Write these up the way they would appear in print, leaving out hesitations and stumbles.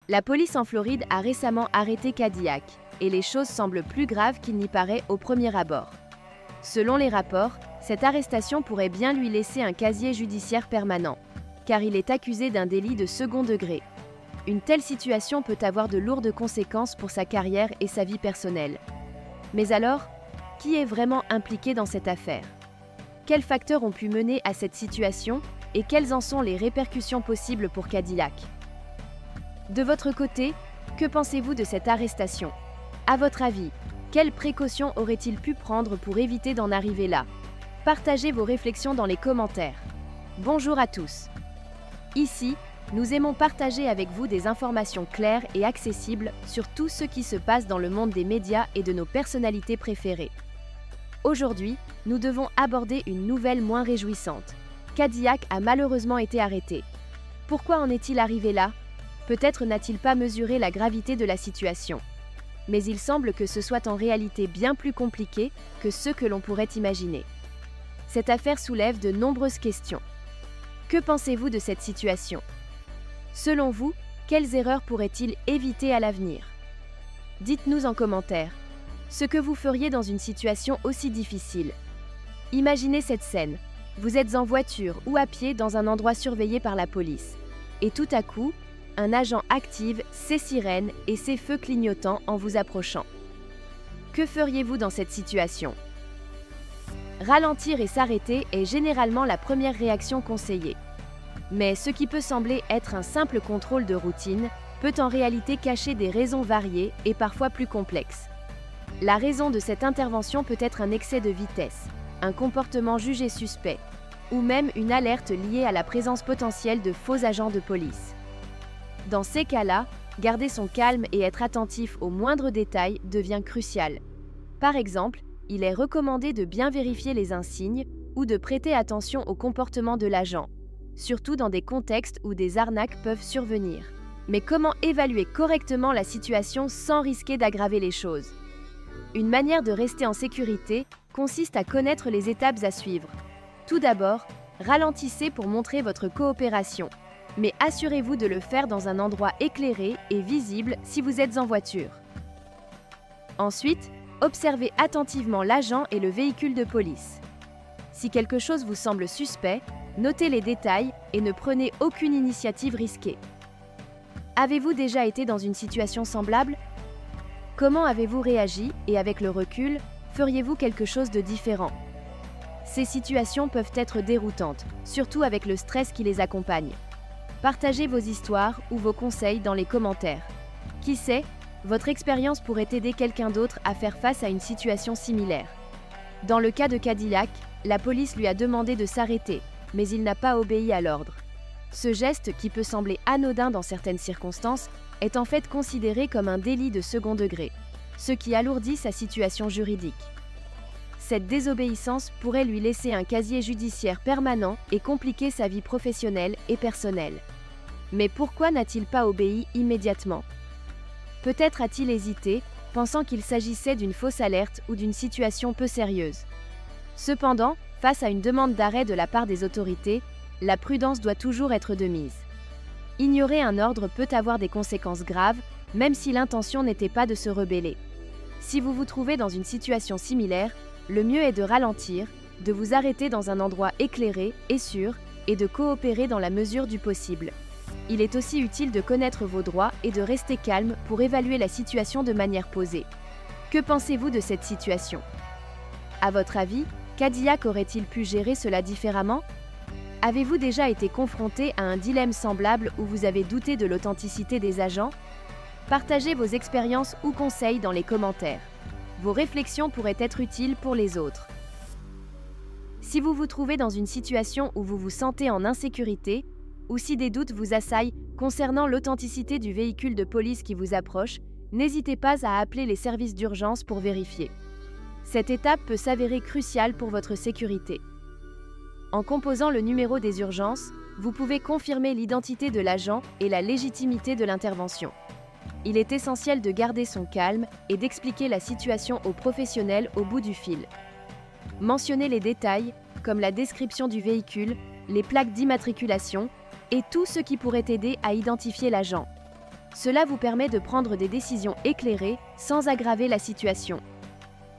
La police en Floride a récemment arrêté Cadillac, et les choses semblent plus graves qu'il n'y paraît au premier abord. Selon les rapports, cette arrestation pourrait bien lui laisser un casier judiciaire permanent, car il est accusé d'un délit de second degré. Une telle situation peut avoir de lourdes conséquences pour sa carrière et sa vie personnelle. Mais alors, qui est vraiment impliqué dans cette affaire? Quels facteurs ont pu mener à cette situation et quelles en sont les répercussions possibles pour Cadillac? De votre côté, que pensez-vous de cette arrestation? À votre avis, quelles précautions aurait-il pu prendre pour éviter d'en arriver là? Partagez vos réflexions dans les commentaires. Bonjour à tous. Ici, nous aimons partager avec vous des informations claires et accessibles sur tout ce qui se passe dans le monde des médias et de nos personnalités préférées. Aujourd'hui, nous devons aborder une nouvelle moins réjouissante. Cadillac a malheureusement été arrêté. Pourquoi en est-il arrivé là? Peut-être n'a-t-il pas mesuré la gravité de la situation. Mais il semble que ce soit en réalité bien plus compliqué que ce que l'on pourrait imaginer. Cette affaire soulève de nombreuses questions. Que pensez-vous de cette situation? Selon vous, quelles erreurs pourrait-il éviter à l'avenir? Dites-nous en commentaire ce que vous feriez dans une situation aussi difficile. Imaginez cette scène. Vous êtes en voiture ou à pied dans un endroit surveillé par la police. Et tout à coup, un agent active ses sirènes et ses feux clignotants en vous approchant. Que feriez-vous dans cette situation? Ralentir et s'arrêter est généralement la première réaction conseillée. Mais ce qui peut sembler être un simple contrôle de routine peut en réalité cacher des raisons variées et parfois plus complexes. La raison de cette intervention peut être un excès de vitesse, un comportement jugé suspect, ou même une alerte liée à la présence potentielle de faux agents de police. Dans ces cas-là, garder son calme et être attentif aux moindres détails devient crucial. Par exemple, il est recommandé de bien vérifier les insignes ou de prêter attention au comportement de l'agent, surtout dans des contextes où des arnaques peuvent survenir. Mais comment évaluer correctement la situation sans risquer d'aggraver les choses? Une manière de rester en sécurité consiste à connaître les étapes à suivre. Tout d'abord, ralentissez pour montrer votre coopération, mais assurez-vous de le faire dans un endroit éclairé et visible si vous êtes en voiture. Ensuite, observez attentivement l'agent et le véhicule de police. Si quelque chose vous semble suspect, notez les détails et ne prenez aucune initiative risquée. Avez-vous déjà été dans une situation semblable? Comment avez-vous réagi et avec le recul, feriez-vous quelque chose de différent? Ces situations peuvent être déroutantes, surtout avec le stress qui les accompagne. Partagez vos histoires ou vos conseils dans les commentaires. Qui sait, votre expérience pourrait aider quelqu'un d'autre à faire face à une situation similaire. Dans le cas de Cadillac, la police lui a demandé de s'arrêter, mais il n'a pas obéi à l'ordre. Ce geste, qui peut sembler anodin dans certaines circonstances, est en fait considéré comme un délit de second degré, ce qui alourdit sa situation juridique. Cette désobéissance pourrait lui laisser un casier judiciaire permanent et compliquer sa vie professionnelle et personnelle. Mais pourquoi n'a-t-il pas obéi immédiatement? Peut-être a-t-il hésité, pensant qu'il s'agissait d'une fausse alerte ou d'une situation peu sérieuse. Cependant, face à une demande d'arrêt de la part des autorités, la prudence doit toujours être de mise. Ignorer un ordre peut avoir des conséquences graves, même si l'intention n'était pas de se rebeller. Si vous vous trouvez dans une situation similaire, le mieux est de ralentir, de vous arrêter dans un endroit éclairé et sûr, et de coopérer dans la mesure du possible. Il est aussi utile de connaître vos droits et de rester calme pour évaluer la situation de manière posée. Que pensez-vous de cette situation? À votre avis, Cadillac aurait-il pu gérer cela différemment? Avez-vous déjà été confronté à un dilemme semblable où vous avez douté de l'authenticité des agents? Partagez vos expériences ou conseils dans les commentaires. Vos réflexions pourraient être utiles pour les autres. Si vous vous trouvez dans une situation où vous vous sentez en insécurité, ou si des doutes vous assaillent concernant l'authenticité du véhicule de police qui vous approche, n'hésitez pas à appeler les services d'urgence pour vérifier. Cette étape peut s'avérer cruciale pour votre sécurité. En composant le numéro des urgences, vous pouvez confirmer l'identité de l'agent et la légitimité de l'intervention. Il est essentiel de garder son calme et d'expliquer la situation aux professionnels au bout du fil. Mentionnez les détails, comme la description du véhicule, les plaques d'immatriculation et tout ce qui pourrait aider à identifier l'agent. Cela vous permet de prendre des décisions éclairées sans aggraver la situation.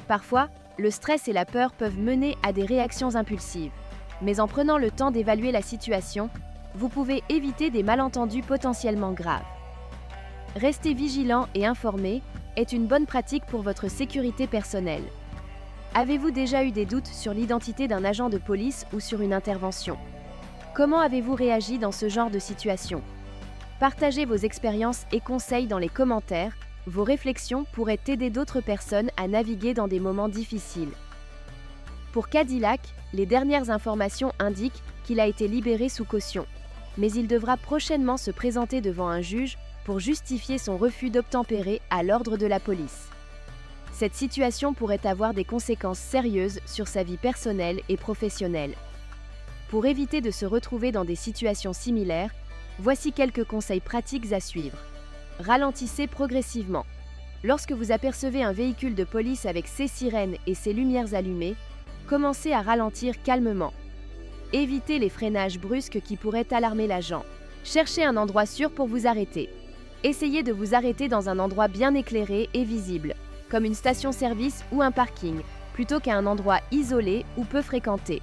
Parfois, le stress et la peur peuvent mener à des réactions impulsives. Mais en prenant le temps d'évaluer la situation, vous pouvez éviter des malentendus potentiellement graves. Rester vigilant et informé est une bonne pratique pour votre sécurité personnelle. Avez-vous déjà eu des doutes sur l'identité d'un agent de police ou sur une intervention? Comment avez-vous réagi dans ce genre de situation? Partagez vos expériences et conseils dans les commentaires. Vos réflexions pourraient aider d'autres personnes à naviguer dans des moments difficiles. Pour Cadillac, les dernières informations indiquent qu'il a été libéré sous caution. Mais il devra prochainement se présenter devant un juge pour justifier son refus d'obtempérer à l'ordre de la police. Cette situation pourrait avoir des conséquences sérieuses sur sa vie personnelle et professionnelle. Pour éviter de se retrouver dans des situations similaires, voici quelques conseils pratiques à suivre. Ralentissez progressivement. Lorsque vous apercevez un véhicule de police avec ses sirènes et ses lumières allumées, commencez à ralentir calmement. Évitez les freinages brusques qui pourraient alarmer l'agent. Cherchez un endroit sûr pour vous arrêter. Essayez de vous arrêter dans un endroit bien éclairé et visible, comme une station-service ou un parking, plutôt qu'à un endroit isolé ou peu fréquenté.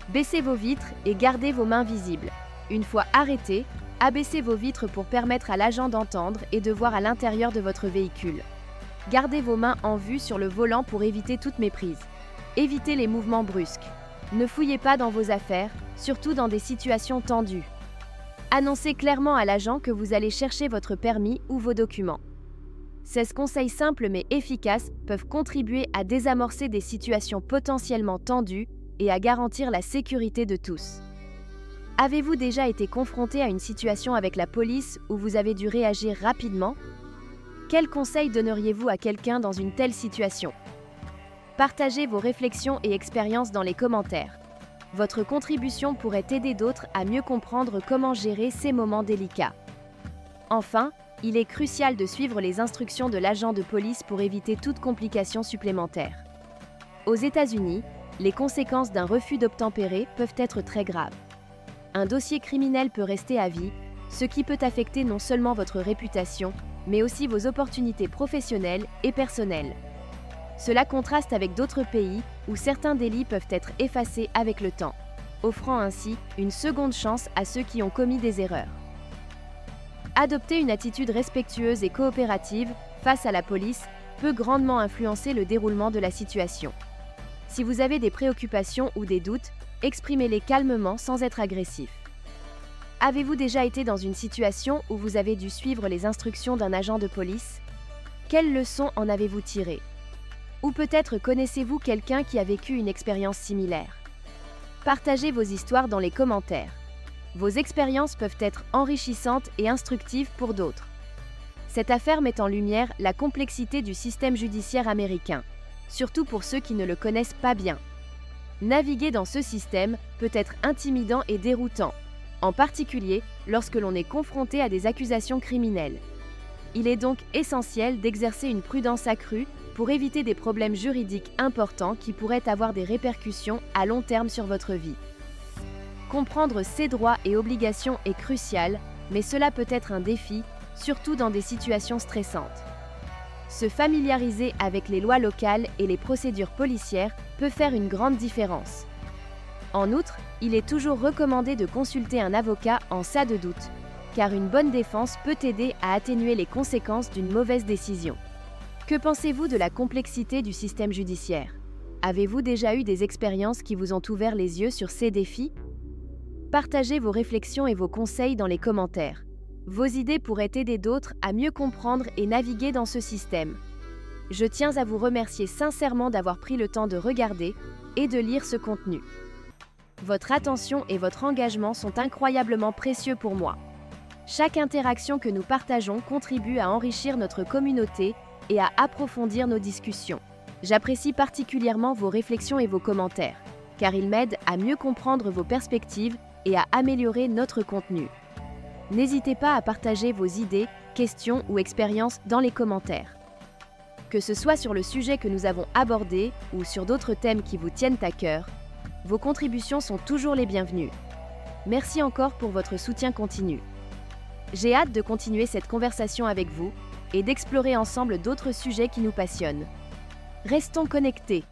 Baissez vos vitres et gardez vos mains visibles. Une fois arrêté, abaissez vos vitres pour permettre à l'agent d'entendre et de voir à l'intérieur de votre véhicule. Gardez vos mains en vue sur le volant pour éviter toute méprise. Évitez les mouvements brusques. Ne fouillez pas dans vos affaires, surtout dans des situations tendues. Annoncez clairement à l'agent que vous allez chercher votre permis ou vos documents. Ces conseils simples mais efficaces peuvent contribuer à désamorcer des situations potentiellement tendues et à garantir la sécurité de tous. Avez-vous déjà été confronté à une situation avec la police où vous avez dû réagir rapidement? Quels conseils donneriez-vous à quelqu'un dans une telle situation? Partagez vos réflexions et expériences dans les commentaires. Votre contribution pourrait aider d'autres à mieux comprendre comment gérer ces moments délicats. Enfin, il est crucial de suivre les instructions de l'agent de police pour éviter toute complication supplémentaire. Aux États-Unis, les conséquences d'un refus d'obtempérer peuvent être très graves. Un dossier criminel peut rester à vie, ce qui peut affecter non seulement votre réputation, mais aussi vos opportunités professionnelles et personnelles. Cela contraste avec d'autres pays où certains délits peuvent être effacés avec le temps, offrant ainsi une seconde chance à ceux qui ont commis des erreurs. Adopter une attitude respectueuse et coopérative face à la police peut grandement influencer le déroulement de la situation. Si vous avez des préoccupations ou des doutes, exprimez-les calmement sans être agressif. Avez-vous déjà été dans une situation où vous avez dû suivre les instructions d'un agent de police? Quelles leçons en avez-vous tirées? Ou peut-être connaissez-vous quelqu'un qui a vécu une expérience similaire? Partagez vos histoires dans les commentaires. Vos expériences peuvent être enrichissantes et instructives pour d'autres. Cette affaire met en lumière la complexité du système judiciaire américain, surtout pour ceux qui ne le connaissent pas bien. Naviguer dans ce système peut être intimidant et déroutant, en particulier lorsque l'on est confronté à des accusations criminelles. Il est donc essentiel d'exercer une prudence accrue pour éviter des problèmes juridiques importants qui pourraient avoir des répercussions à long terme sur votre vie. Comprendre ses droits et obligations est crucial, mais cela peut être un défi, surtout dans des situations stressantes. Se familiariser avec les lois locales et les procédures policières peut faire une grande différence. En outre, il est toujours recommandé de consulter un avocat en cas de doute, car une bonne défense peut aider à atténuer les conséquences d'une mauvaise décision. Que pensez-vous de la complexité du système judiciaire? Avez-vous déjà eu des expériences qui vous ont ouvert les yeux sur ces défis? Partagez vos réflexions et vos conseils dans les commentaires. Vos idées pourraient aider d'autres à mieux comprendre et naviguer dans ce système. Je tiens à vous remercier sincèrement d'avoir pris le temps de regarder et de lire ce contenu. Votre attention et votre engagement sont incroyablement précieux pour moi. Chaque interaction que nous partageons contribue à enrichir notre communauté et à approfondir nos discussions. J'apprécie particulièrement vos réflexions et vos commentaires, car ils m'aident à mieux comprendre vos perspectives et à améliorer notre contenu. N'hésitez pas à partager vos idées, questions ou expériences dans les commentaires. Que ce soit sur le sujet que nous avons abordé ou sur d'autres thèmes qui vous tiennent à cœur, vos contributions sont toujours les bienvenues. Merci encore pour votre soutien continu. J'ai hâte de continuer cette conversation avec vous et d'explorer ensemble d'autres sujets qui nous passionnent. Restons connectés.